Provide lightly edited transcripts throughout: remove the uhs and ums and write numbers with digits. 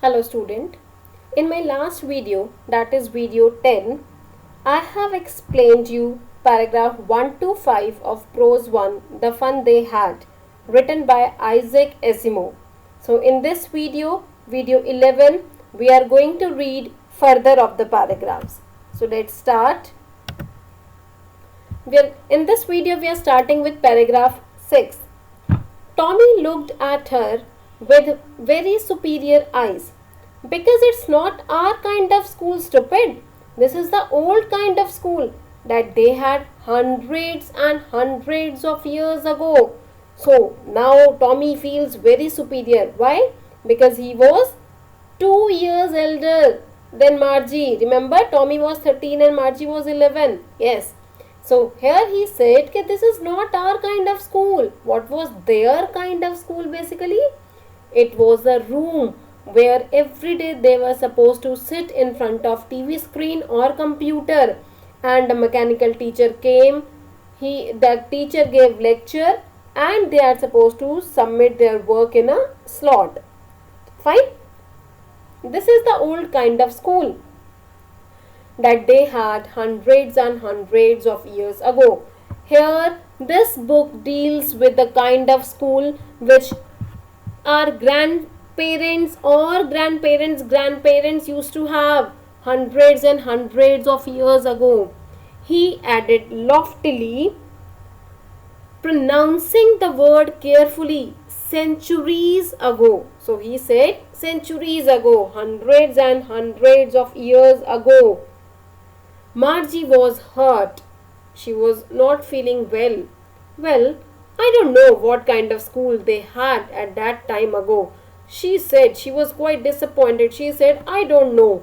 Hello student. In my last video, that is video 10, I have explained you paragraph 1 to 5 of prose 1, The Fun They Had, written by Isaac Asimov. So in this video, video 11, we are going to read further of the paragraphs. So let's start. In this video, we are starting with paragraph 6. Tommy looked at her with very superior eyes. Because it's not our kind of school, stupid. This is the old kind of school that they had hundreds and hundreds of years ago. So now Tommy feels very superior. Why? Because he was 2 years elder than Margie. Remember, Tommy was 13 and Margie was 11. Yes. So here he said that this is not our kind of school. What was their kind of school basically? It was a room where every day they were supposed to sit in front of TV screen or computer, and a mechanical teacher came. The teacher gave lecture and they are supposed to submit their work in a slot. Fine. This is the old kind of school that they had hundreds and hundreds of years ago. Here, this book deals with the kind of school which our grandparents or grandparents used to have hundreds and hundreds of years ago. He added loftily, pronouncing the word carefully, centuries ago. So he said centuries ago, hundreds and hundreds of years ago. Margie was hurt. She was not feeling well. Well, I don't know what kind of school they had at that time ago. She said she was quite disappointed. She said, I don't know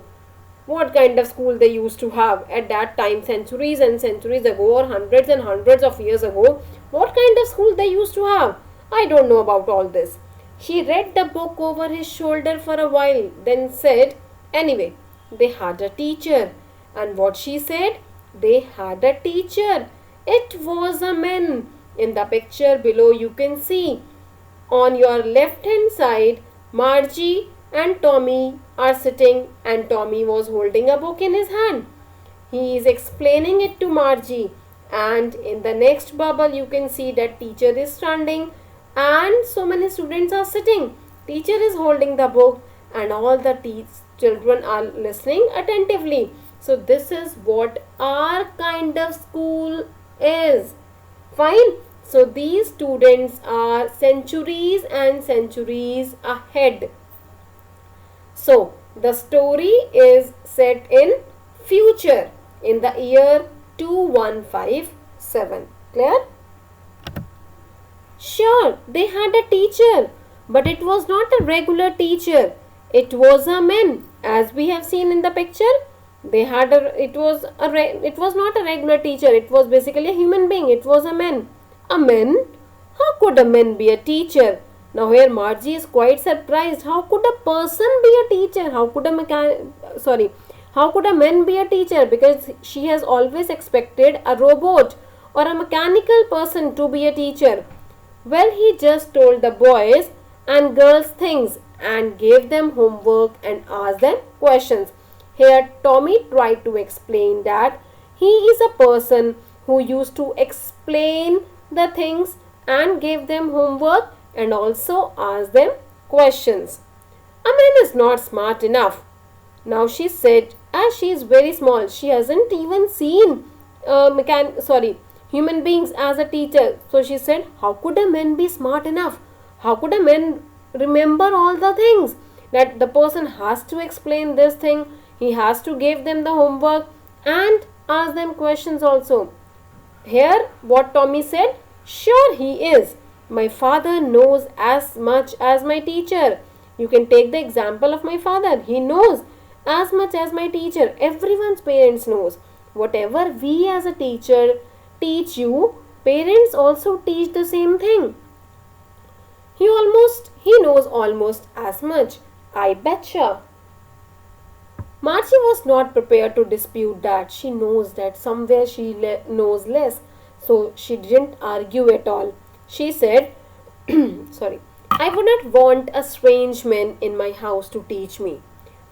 what kind of school they used to have at that time, centuries and centuries ago, or hundreds and hundreds of years ago. What kind of school they used to have? I don't know about all this. She read the book over his shoulder for a while, then said, anyway, they had a teacher. And what she said? They had a teacher. It was a man. In the picture below you can see. On your left hand side, Margie and Tommy are sitting and Tommy was holding a book in his hand. He is explaining it to Margie, and in the next bubble you can see that teacher is standing and so many students are sitting. Teacher is holding the book and all the children are listening attentively. So this is what our kind of school is. Fine. So these students are centuries and centuries ahead. So the story is set in future in the year 2157. Clear? Sure, they had a teacher, but it was not a regular teacher. It was a man, as we have seen in the picture. It was not a regular teacher. It was basically a human being. It was a man. A man? How could a man be a teacher? Now here Margie is quite surprised. How could a person be a teacher? How could a man be a teacher? Because she has always expected a robot or a mechanical person to be a teacher. Well, he just told the boys and girls things and gave them homework and asked them questions. Here Tommy tried to explain that he is a person who used to explain the things and gave them homework and also asked them questions. A man is not smart enough. Now she said, as she is very small, she hasn't even seen human beings as a teacher. So she said, how could a man be smart enough? How could a man remember all the things? That the person has to explain this thing, he has to give them the homework and ask them questions also. Here what Tommy said, sure he is. My father knows as much as my teacher. You can take the example of my father. He knows as much as my teacher. Everyone's parents knows. Whatever we as a teacher teach you, parents also teach the same thing. He knows almost as much. I betcha. Margie was not prepared to dispute that. She knows that somewhere she knows less. So she didn't argue at all. She said, sorry. I would not want a strange man in my house to teach me.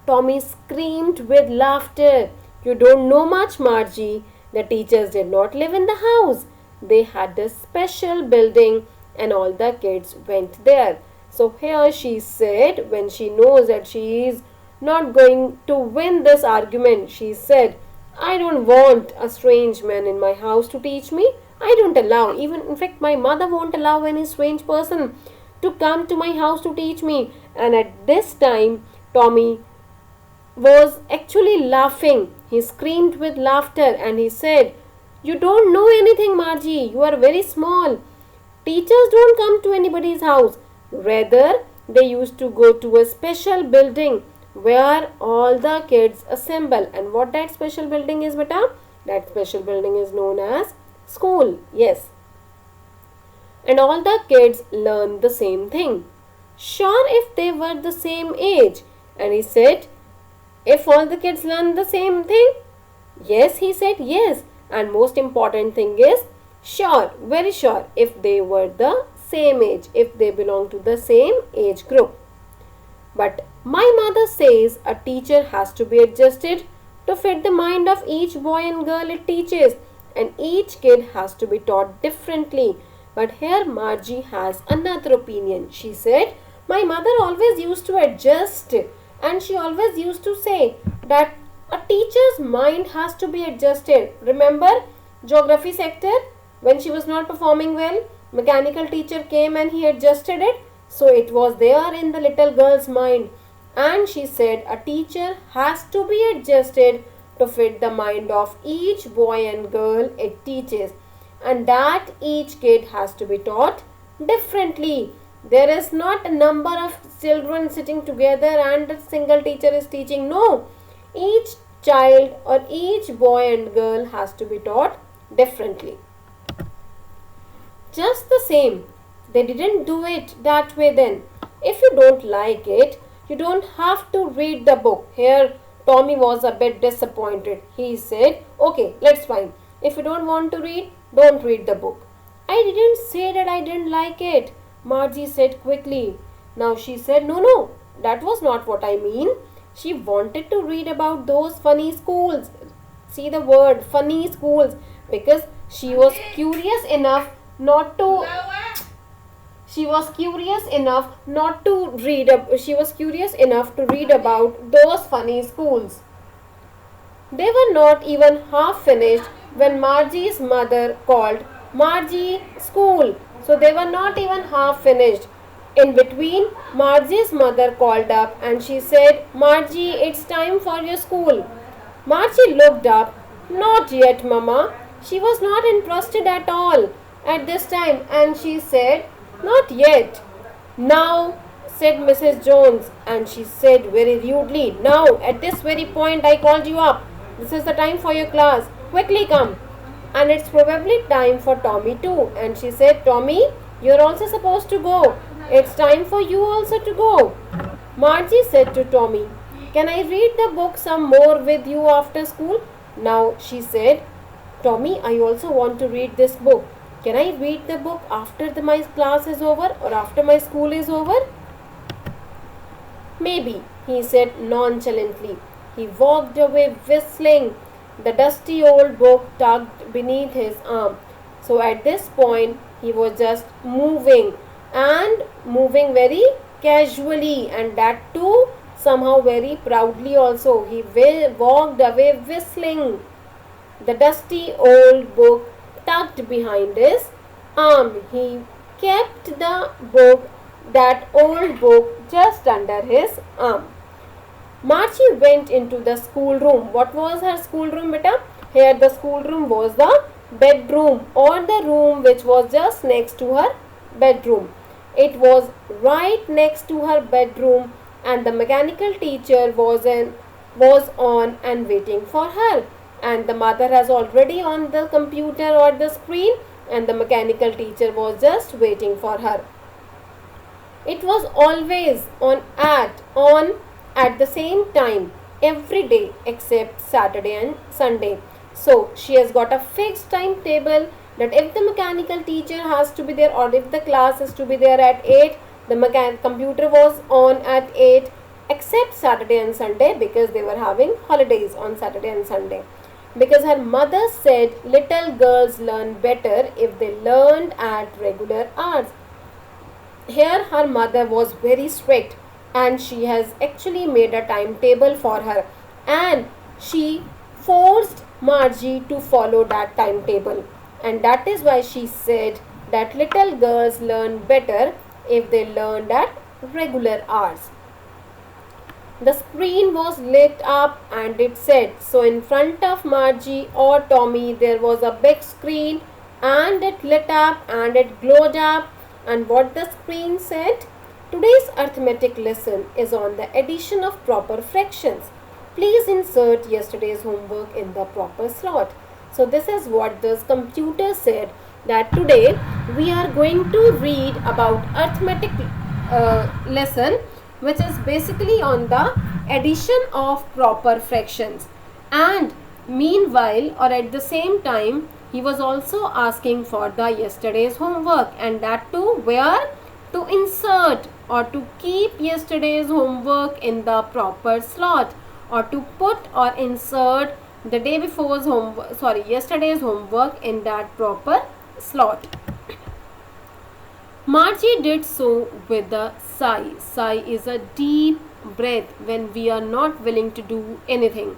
Tommy screamed with laughter. You don't know much, Margie. The teachers did not live in the house. They had a special building and all the kids went there. So here she said, when she knows that she is not going to win this argument, she said, I don't want a strange man in my house to teach me. I don't allow, even in fact, my mother won't allow any strange person to come to my house to teach me. And at this time, Tommy was actually laughing. He screamed with laughter and he said, You don't know anything, Margie. You are very small. Teachers don't come to anybody's house. Rather, they used to go to a special building where all the kids assemble. And what that special building is, beta? That special building is known as school. Yes. And all the kids learn the same thing. Sure, if they were the same age. And he said, if all the kids learn the same thing? Yes, he said, yes. And most important thing is, sure, very sure, if they were the same age, if they belong to the same age group. But my mother says a teacher has to be adjusted to fit the mind of each boy and girl it teaches, and each kid has to be taught differently. But here Margie has another opinion. She said, my mother always used to adjust, and she always used to say that a teacher's mind has to be adjusted. Remember geography sector, when she was not performing well, mechanical teacher came and he adjusted it. So it was there in the little girl's mind, and she said a teacher has to be adjusted to fit the mind of each boy and girl it teaches, and that each kid has to be taught differently. There is not a number of children sitting together and a single teacher is teaching. No, each child or each boy and girl has to be taught differently. Just the same, they didn't do it that way then. If you don't like it, you don't have to read the book. Here, Tommy was a bit disappointed. He said, okay, let's fine. If you don't want to read, don't read the book. I didn't say that I didn't like it, Margie said quickly. Now she said, no, that was not what I mean. She wanted to read about those funny schools. See the word funny schools, because she was curious enough not to read about those funny schools. They were not even half finished when Margie's mother called Margie school. So they were not even half finished. In between, Margie's mother called up and she said, Margie, it's time for your school. Margie looked up. Not yet, Mama. She was not interested at all at this time, and she said, Not yet. Now, said Mrs. Jones, and she said very rudely, Now, at this very point I called you up. This is the time for your class. Quickly come. And it's probably time for Tommy too. And she said, Tommy, you're also supposed to go. It's time for you also to go. Margie said to Tommy, Can I read the book some more with you after school? Now she said, Tommy, I also want to read this book. Can I read the book after my class is over or after my school is over? Maybe, he said nonchalantly. He walked away whistling, the dusty old book tucked beneath his arm. So at this point, he was just moving very casually, and that too somehow very proudly also. He walked away whistling, the dusty old book tucked behind his arm. He kept that old book just under his arm. Margie went into the schoolroom. What was her schoolroom, beta? Here the schoolroom was the bedroom, or the room which was just next to her bedroom. It was right next to her bedroom, and the mechanical teacher was on and waiting for her. And the mother has already on the computer or the screen, and the mechanical teacher was just waiting for her. It was always on at the same time every day except Saturday and Sunday. So she has got a fixed timetable that if the mechanical teacher has to be there or if the class is to be there at 8, The computer was on at 8 except Saturday and Sunday because they were having holidays on Saturday and Sunday. Because her mother said little girls learn better if they learned at regular hours. Here her mother was very strict and she has actually made a timetable for her, and she forced Margie to follow that timetable, and that is why she said that little girls learn better if they learned at regular hours. The screen was lit up and it said, so in front of Margie or Tommy there was a big screen and it lit up and it glowed up. And what the screen said? Today's arithmetic lesson is on the addition of proper fractions. Please insert yesterday's homework in the proper slot. So this is what this computer said, that today we are going to read about arithmetic lesson, which is basically on the addition of proper fractions. And meanwhile, or at the same time, he was also asking for the yesterday's homework, and that too where? To insert or to keep yesterday's homework in the proper slot, or to put or insert the day before's homework, yesterday's homework in that proper slot. Margie did so with a sigh. Sigh is a deep breath when we are not willing to do anything.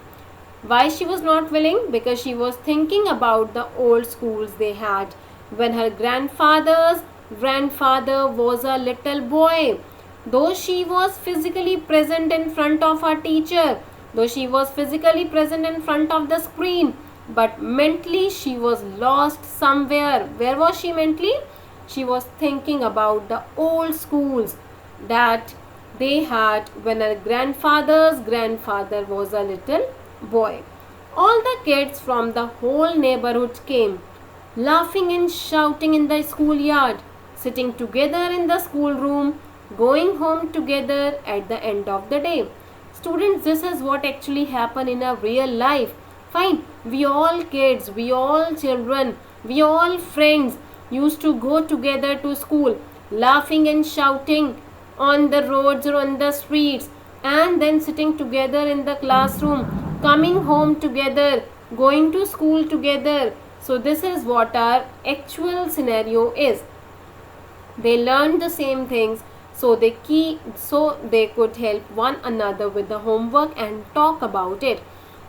Why she was not willing? Because she was thinking about the old schools they had when her grandfather was a little boy. Though she was physically present in front of her teacher, though she was physically present in front of the screen, but mentally she was lost somewhere. Where was she mentally? She was thinking about the old schools that they had when her grandfather's grandfather was a little boy. All the kids from the whole neighborhood came, laughing and shouting in the schoolyard, sitting together in the schoolroom, going home together at the end of the day. Students, this is what actually happened in a real life. Fine, we all kids, we all children, we all friends used to go together to school, laughing and shouting on the roads or on the streets, and then sitting together in the classroom, coming home together, going to school together. So this is what our actual scenario is. They learned the same things, so they could help one another with the homework and talk about it.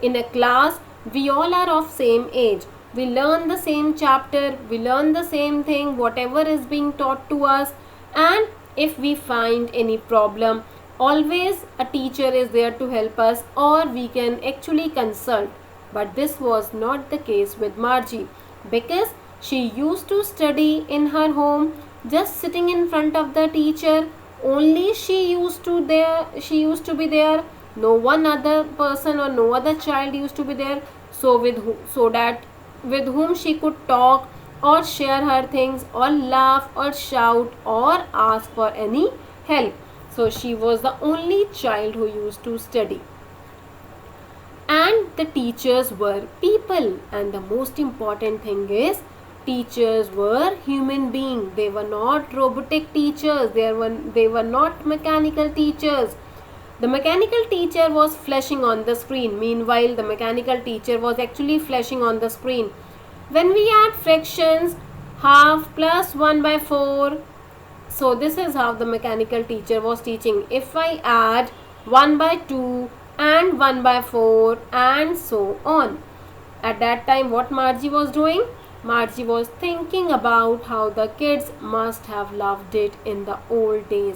In a class, we all are of same age. We learn the same chapter, we learn the same thing, whatever is being taught to us, and if we find any problem, always a teacher is there to help us, or we can actually consult. But this was not the case with Margie, because she used to study in her home, just sitting in front of the teacher. Only she used to be there. No one other person or no other child used to be there. So with whom she could talk or share her things or laugh or shout or ask for any help. So she was the only child who used to study. And the teachers were people, and the most important thing is teachers were human beings. They were not robotic teachers. They were not mechanical teachers. The mechanical teacher was flashing on the screen. Meanwhile, the mechanical teacher was actually flashing on the screen. When we add fractions, half plus 1 by 4. So this is how the mechanical teacher was teaching. If I add 1 by 2 and 1 by 4 and so on. At that time, what Margie was doing? Margie was thinking about how the kids must have loved it in the old days.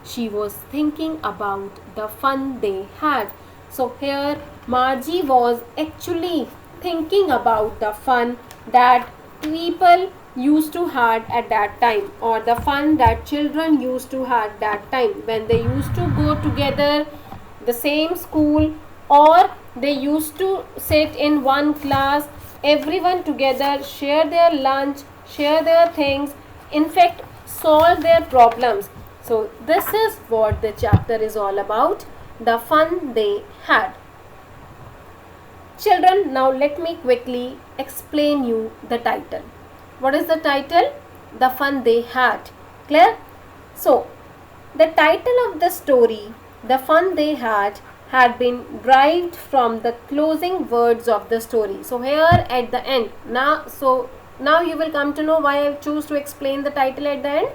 She was thinking about the fun they had. So here Margie was actually thinking about the fun that people used to had at that time, or the fun that children used to had that time when they used to go together the same school, or they used to sit in one class, everyone together, share their lunch, share their things, in fact solve their problems. So this is what the chapter is all about, the fun they had. Children, now let me quickly explain you the title. What is the title? The fun they had. Clear? So The title of the story, The Fun They had been derived from the closing words of the story. So here at the end, now you will come to know why I choose to explain the title at the end.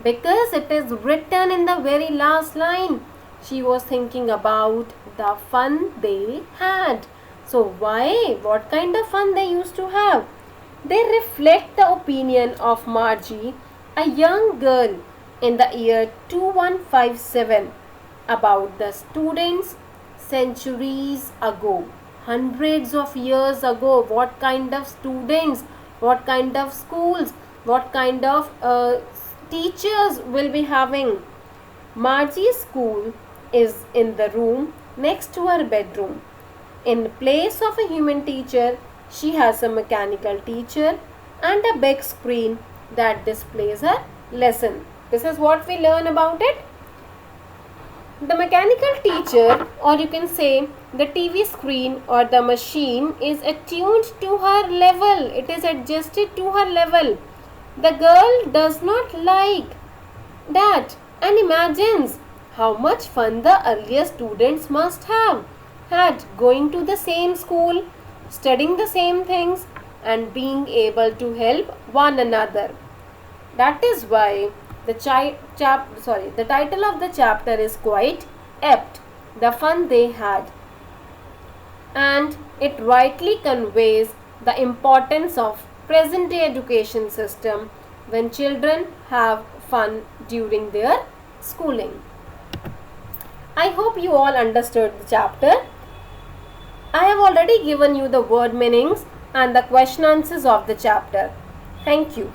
Because it is written in the very last line. She was thinking about the fun they had. So why? What kind of fun they used to have? They reflect the opinion of Margie, a young girl in the year 2157, about the students centuries ago, hundreds of years ago. What kind of students, what kind of schools, what kind of teachers will be having. Margie's school is in the room next to her bedroom. In place of a human teacher, she has a mechanical teacher and a big screen that displays her lesson. This is what we learn about it. The mechanical teacher, or you can say the TV screen or the machine, is attuned to her level. It is adjusted to her level. The girl does not like that and imagines how much fun the earlier students must have had going to the same school, studying the same things, and being able to help one another. That is why the title of the chapter is quite apt, The Fun They Had, and it rightly conveys the importance of present day education system when children have fun during their schooling. I hope you all understood the chapter. I have already given you the word meanings and the question answers of the chapter. Thank you.